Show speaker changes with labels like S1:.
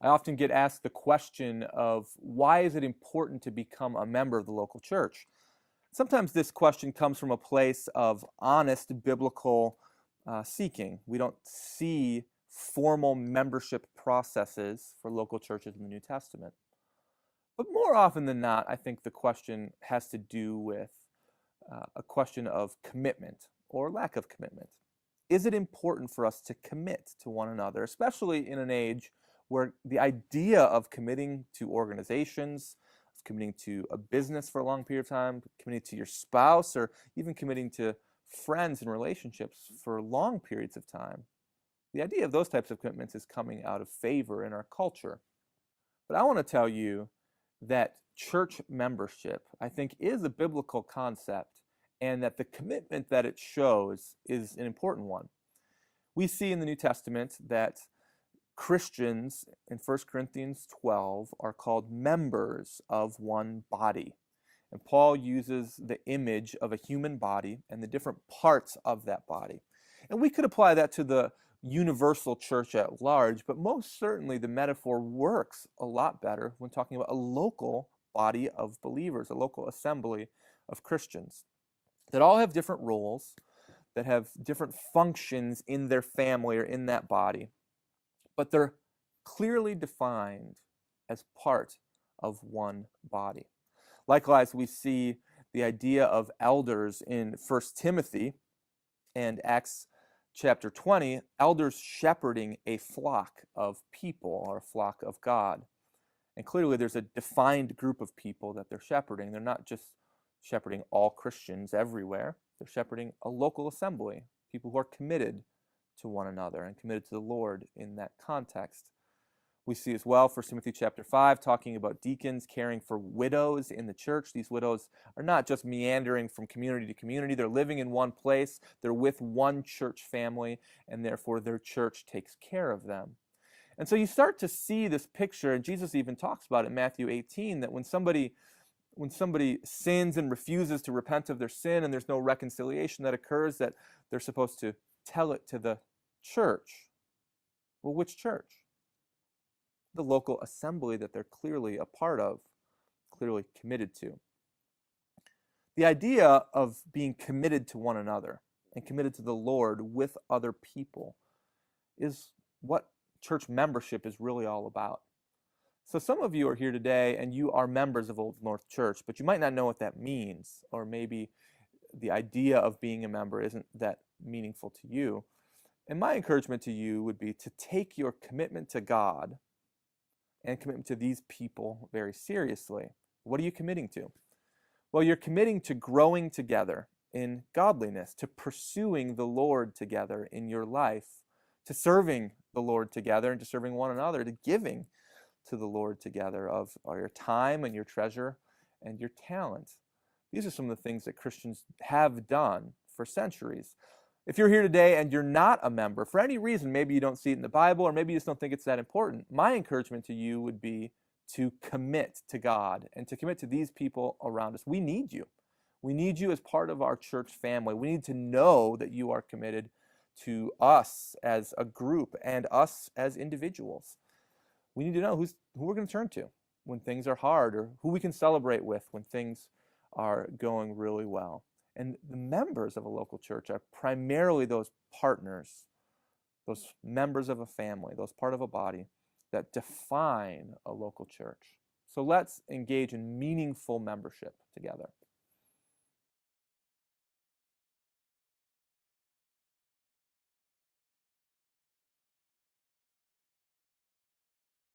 S1: I often get asked the question of why is it important to become a member of the local church? Sometimes this question comes from a place of honest biblical seeking. We don't see formal membership processes for local churches in the New Testament. But more often than not, I think the question has to do with a question of commitment or lack of commitment. Is it important for us to commit to one another, especially in an age where the idea of committing to organizations, of committing to a business for a long period of time, committing to your spouse, or even committing to friends and relationships for long periods of time, the idea of those types of commitments is coming out of favor in our culture. But I want to tell you that church membership, I think, is a biblical concept, and that the commitment that it shows is an important one. We see in the New Testament that Christians in 1 Corinthians 12 are called members of one body. And Paul uses the image of a human body and the different parts of that body. And we could apply that to the universal church at large, but most certainly the metaphor works a lot better when talking about a local body of believers, a local assembly of Christians that all have different roles, that have different functions in their family or in that body, but they're clearly defined as part of one body. Likewise, we see the idea of elders in 1 Timothy and Acts chapter 20, elders shepherding a flock of people or a flock of God. And clearly there's a defined group of people that they're shepherding. They're not just shepherding all Christians everywhere. They're shepherding a local assembly, people who are committed to one another and committed to the Lord in that context. We see as well 1 Timothy chapter 5 talking about deacons caring for widows in the church. These widows are not just meandering from community to community. They're living in one place. They're with one church family, and therefore their church takes care of them. And so you start to see this picture, and Jesus even talks about it in Matthew 18, that when somebody sins and refuses to repent of their sin and there's no reconciliation that occurs, that they're supposed to tell it to the church. Well, which church? The local assembly that they're clearly a part of, clearly committed to. The idea of being committed to one another and committed to the Lord with other people is what church membership is really all about. So some of you are here today and you are members of Old North Church, but you might not know what that means, or maybe the idea of being a member isn't that meaningful to you. And my encouragement to you would be to take your commitment to God and commitment to these people very seriously. What are you committing to? Well, you're committing to growing together in godliness, to pursuing the Lord together in your life, to serving the Lord together and to serving one another, to giving to the Lord together of your time and your treasure and your talent. These are some of the things that Christians have done for centuries. If you're here today and you're not a member, for any reason, maybe you don't see it in the Bible, or maybe you just don't think it's that important, my encouragement to you would be to commit to God and to commit to these people around us. We need you. We need you as part of our church family. We need to know that you are committed to us as a group and us as individuals. We need to know who we're going to turn to when things are hard, or who we can celebrate with when things are going really well. And the members of a local church are primarily those partners, those members of a family, those part of a body that define a local church. So let's engage in meaningful membership together.